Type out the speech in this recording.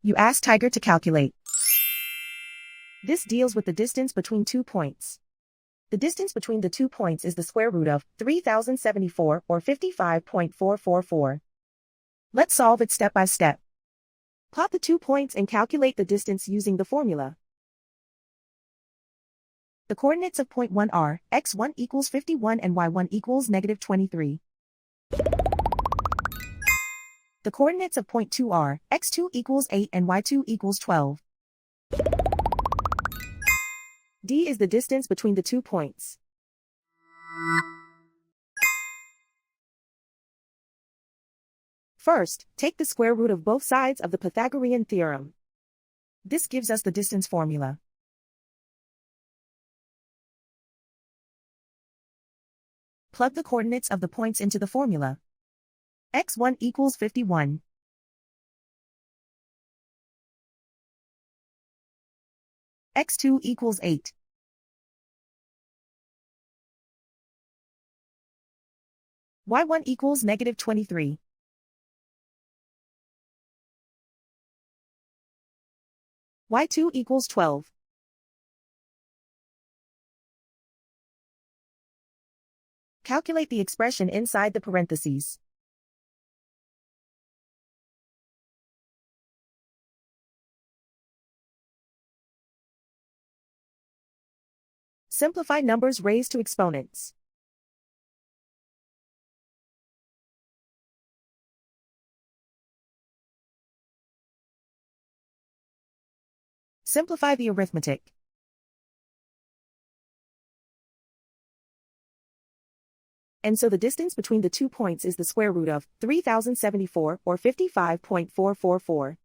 You ask Tiger to calculate. This deals with the distance between 2 points. The distance between the 2 points is the square root of 3074 or 55.444. Let's solve it step by step. Plot the 2 points and calculate the distance using the formula. The coordinates of point 1 are x1 equals 51 and y1 equals -23. The coordinates of point 2 are x2 equals 8 and y2 equals 12. D is the distance between the 2 points. First, take the square root of both sides of the Pythagorean theorem. This gives us the distance formula. Plug the coordinates of the points into the formula. x1 equals 51. x2 equals 8. y1 equals -23. y2 equals 12. Calculate the expression inside the parentheses. Simplify numbers raised to exponents. Simplify the arithmetic. And so the distance between the 2 points is the square root of 3074 or 55.444.